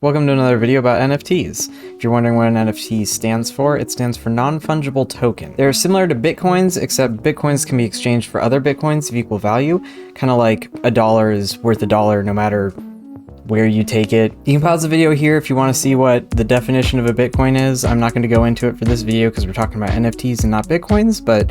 Welcome to another video about NFTs. If you're wondering what an NFT stands for, it stands for non-fungible token. They're similar to Bitcoins, except Bitcoins can be exchanged for other Bitcoins of equal value, kind of like a dollar is worth a dollar no matter where you take it. You can pause the video here if you want to see what the definition of a Bitcoin is. I'm not going to go into it for this video because we're talking about NFTs and not Bitcoins, but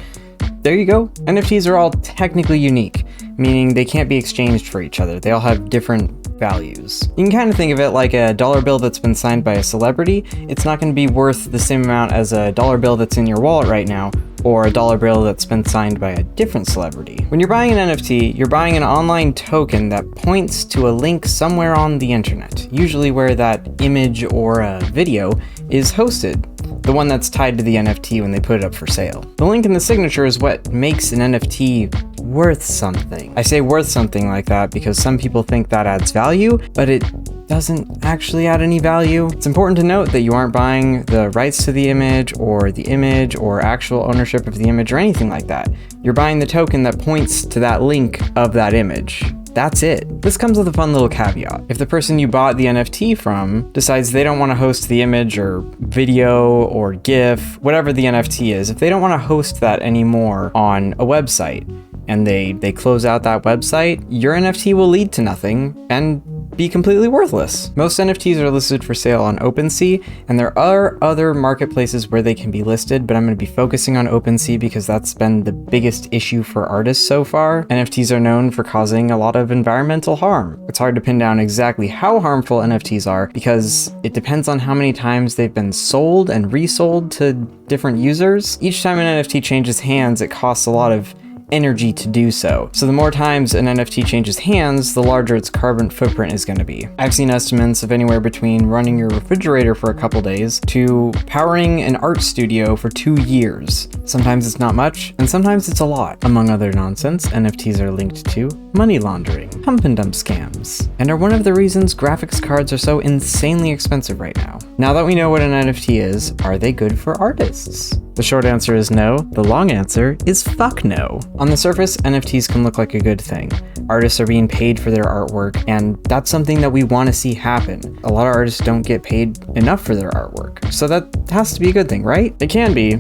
there you go. NFTs are all technically unique, meaning they can't be exchanged for each other. They all have different values. You can kind of think of it like a dollar bill that's been signed by a celebrity. It's not going to be worth the same amount as a dollar bill that's in your wallet right now, or a dollar bill that's been signed by a different celebrity. When you're buying an NFT, you're buying an online token that points to a link somewhere on the internet, usually where that image or a video is hosted, the one that's tied to the NFT when they put it up for sale. The link in the signature is what makes an NFT worth something. I say worth something like that because some people think that adds value, but it doesn't actually add any value. It's important to note that you aren't buying the rights to the image or actual ownership of the image or anything like that. You're buying the token that points to that link of that image. That's it. This comes with a fun little caveat. If the person you bought the NFT from decides they don't want to host the image or video or GIF, whatever the NFT is, if they don't want to host that anymore on a website and they close out that website, your NFT will lead to nothing and be completely worthless. Most NFTs are listed for sale on Opensea, and there are other marketplaces where they can be listed, but I'm going to be focusing on Opensea because that's been the biggest issue for artists so far. NFTs are known for causing a lot of environmental harm. It's hard to pin down exactly how harmful NFTs are because it depends on how many times they've been sold and resold to different users. Each time an NFT changes hands, it costs a lot of energy to do so. So the more times an NFT changes hands, the larger its carbon footprint is going to be. I've seen estimates of anywhere between running your refrigerator for a couple days to powering an art studio for 2 years. Sometimes it's not much, and sometimes it's a lot. Among other nonsense, NFTs are linked to money laundering, pump and dump scams, and are one of the reasons graphics cards are so insanely expensive right now. Now that we know what an NFT is, are they good for artists? The short answer is no. The long answer is fuck no. On the surface, NFTs can look like a good thing. Artists are being paid for their artwork, and that's something that we want to see happen. A lot of artists don't get paid enough for their artwork, so that has to be a good thing, right? It can be,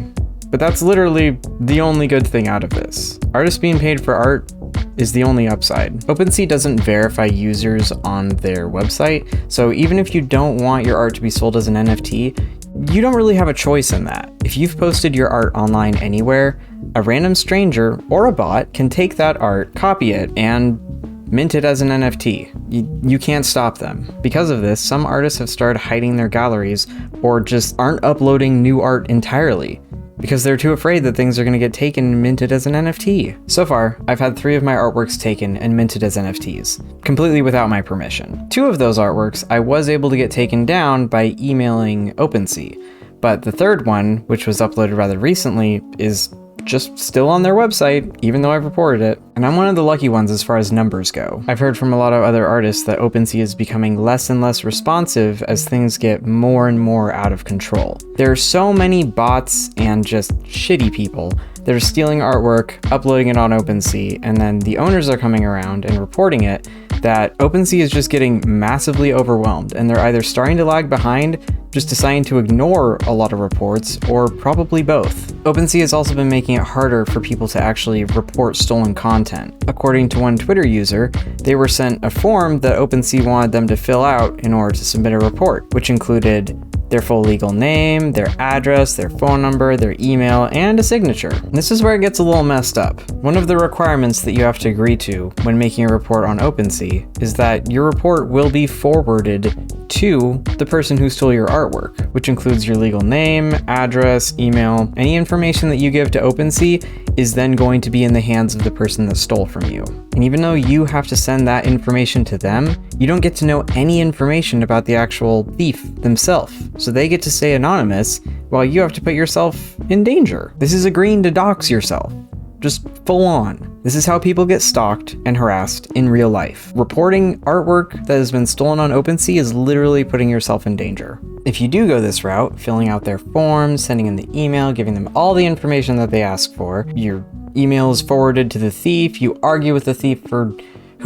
but that's literally the only good thing out of this. Artists being paid for art is the only upside. Opensea doesn't verify users on their website, so even if you don't want your art to be sold as an NFT, you don't really have a choice in that. If you've posted your art online anywhere, a random stranger or a bot can take that art, copy it, and mint it as an NFT. You can't stop them. Because of this, some artists have started hiding their galleries or just aren't uploading new art entirely because they're too afraid that things are going to get taken and minted as an NFT. So far, I've had 3 of my artworks taken and minted as NFTs, completely without my permission. 2 of those artworks I was able to get taken down by emailing Opensea, but the third one, which was uploaded rather recently, is just still on their website, even though I've reported it. And I'm one of the lucky ones as far as numbers go. I've heard from a lot of other artists that Opensea is becoming less and less responsive as things get more and more out of control. There are so many bots and just shitty people that are stealing artwork, uploading it on Opensea, and then the owners are coming around and reporting it, that Opensea is just getting massively overwhelmed, and they're either starting to lag behind, just deciding to ignore a lot of reports, or probably both. Opensea has also been making it harder for people to actually report stolen content. According to one Twitter user, they were sent a form that Opensea wanted them to fill out in order to submit a report, which included their full legal name, their address, their phone number, their email, and a signature. And this is where it gets a little messed up. One of the requirements that you have to agree to when making a report on Opensea is that your report will be forwarded to the person who stole your artwork, which includes your legal name, address, email. Any information that you give to Opensea is then going to be in the hands of the person that stole from you. And even though you have to send that information to them, you don't get to know any information about the actual thief themselves. So they get to stay anonymous while you have to put yourself in danger. This is agreeing to dox yourself. Just full on. This is how people get stalked and harassed in real life. Reporting artwork that has been stolen on Opensea is literally putting yourself in danger. If you do go this route, filling out their forms, sending in the email, giving them all the information that they ask for, your email is forwarded to the thief, you argue with the thief for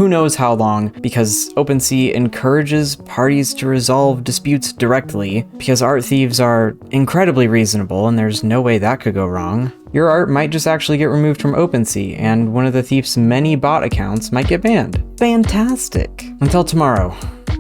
who knows how long, because OpenSea encourages parties to resolve disputes directly, because art thieves are incredibly reasonable and there's no way that could go wrong. Your art might just actually get removed from OpenSea, and one of the thief's many bot accounts might get banned. Fantastic! Until tomorrow,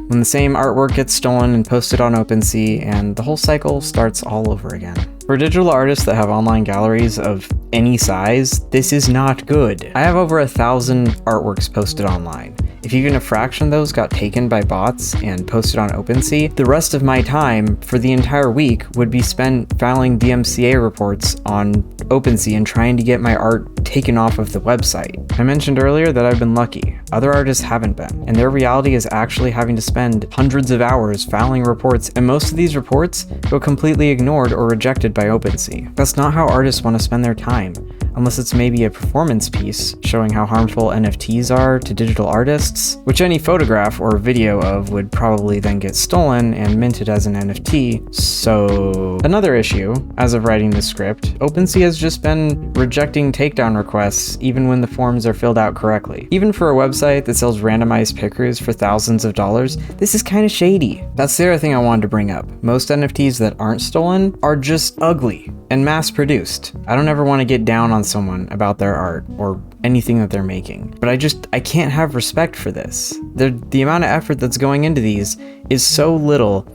when the same artwork gets stolen and posted on OpenSea, and the whole cycle starts all over again. For digital artists that have online galleries of any size, this is not good. I have over 1,000 artworks posted online. If even a fraction of those got taken by bots and posted on OpenSea, the rest of my time for the entire week would be spent filing DMCA reports on OpenSea and trying to get my art taken off of the website. I mentioned earlier that I've been lucky. Other artists haven't been, and their reality is actually having to spend hundreds of hours filing reports, and most of these reports go completely ignored or rejected by OpenSea. That's not how artists want to spend their time, unless it's maybe a performance piece showing how harmful NFTs are to digital artists, which any photograph or video of would probably then get stolen and minted as an NFT. So another issue, as of writing this script, OpenSea has just been rejecting takedown requests even when the forms are filled out correctly. Even for a website that sells randomized pictures for thousands of dollars, this is kind of shady. That's the other thing I wanted to bring up. Most NFTs that aren't stolen are just ugly and mass-produced. I don't ever want to get down on someone about their art or anything that they're making, but I can't have respect for this. The amount of effort that's going into these is so little,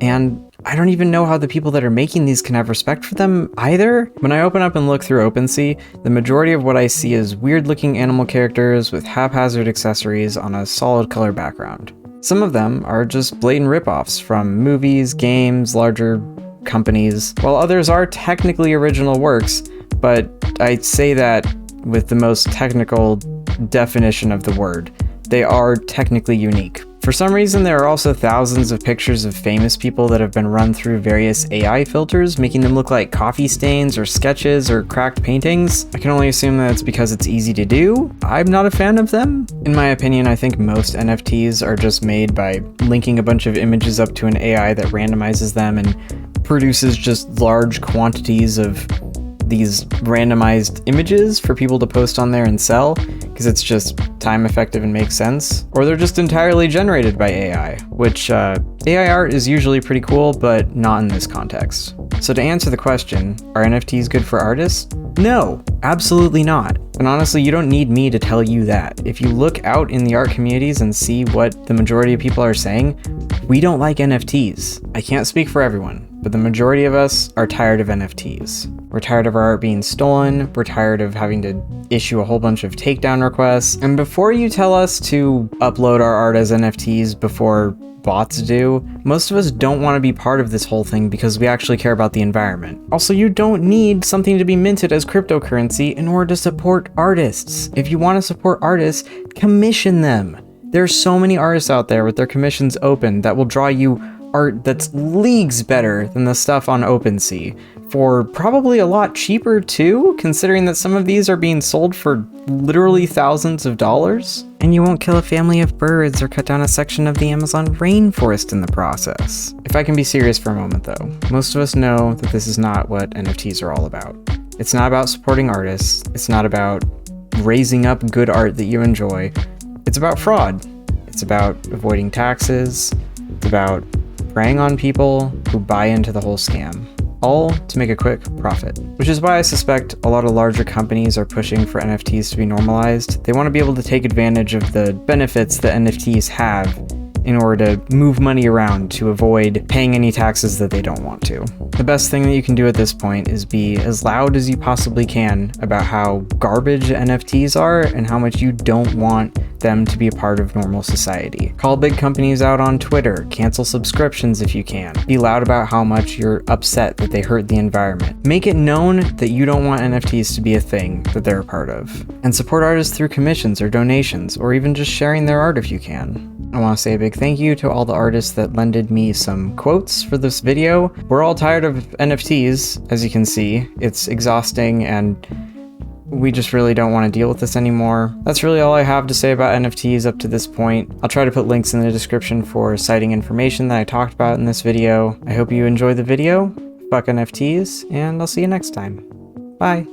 and I don't even know how the people that are making these can have respect for them either. When I open up and look through OpenSea, the majority of what I see is weird-looking animal characters with haphazard accessories on a solid color background. Some of them are just blatant ripoffs from movies, games, larger companies, while others are technically original works, but I'd say that with the most technical definition of the word. They are technically unique. For some reason, there are also thousands of pictures of famous people that have been run through various AI filters, making them look like coffee stains or sketches or cracked paintings. I can only assume that it's because it's easy to do. I'm not a fan of them. In my opinion, I think most NFTs are just made by linking a bunch of images up to an AI that randomizes them and produces just large quantities of these randomized images for people to post on there and sell, because it's just time effective and makes sense. Or they're just entirely generated by AI, which AI art is usually pretty cool, but not in this context. So to answer the question, are NFTs good for artists? No, absolutely not. And honestly, you don't need me to tell you that. If you look out in the art communities and see what the majority of people are saying, we don't like NFTs. I can't speak for everyone, but the majority of us are tired of NFTs. We're tired of our art being stolen, we're tired of having to issue a whole bunch of takedown requests, and before you tell us to upload our art as NFTs before bots do, most of us don't want to be part of this whole thing because we actually care about the environment. Also, you don't need something to be minted as cryptocurrency in order to support artists. If you want to support artists, commission them. There are so many artists out there with their commissions open that will draw you art that's leagues better than the stuff on OpenSea, for probably a lot cheaper too, considering that some of these are being sold for literally thousands of dollars. And you won't kill a family of birds or cut down a section of the Amazon rainforest in the process. If I can be serious for a moment though, most of us know that this is not what NFTs are all about. It's not about supporting artists, it's not about raising up good art that you enjoy, it's about fraud. It's about avoiding taxes, it's about preying on people who buy into the whole scam, all to make a quick profit. Which is why I suspect a lot of larger companies are pushing for NFTs to be normalized. They want to be able to take advantage of the benefits that NFTs have in order to move money around to avoid paying any taxes that they don't want to. The best thing that you can do at this point is be as loud as you possibly can about how garbage NFTs are and how much you don't want them to be a part of normal society. Call big companies out on Twitter, cancel subscriptions if you can. Be loud about how much you're upset that they hurt the environment. Make it known that you don't want NFTs to be a thing that they're a part of. And support artists through commissions or donations, or even just sharing their art if you can. I want to say a big thank you to all the artists that lended me some quotes for this video. We're all tired of NFTs, as you can see. It's exhausting and we just really don't want to deal with this anymore. That's really all I have to say about NFTs up to this point. I'll try to put links in the description for citing information that I talked about in this video. I hope you enjoyed the video. Fuck NFTs, and I'll see you next time. Bye.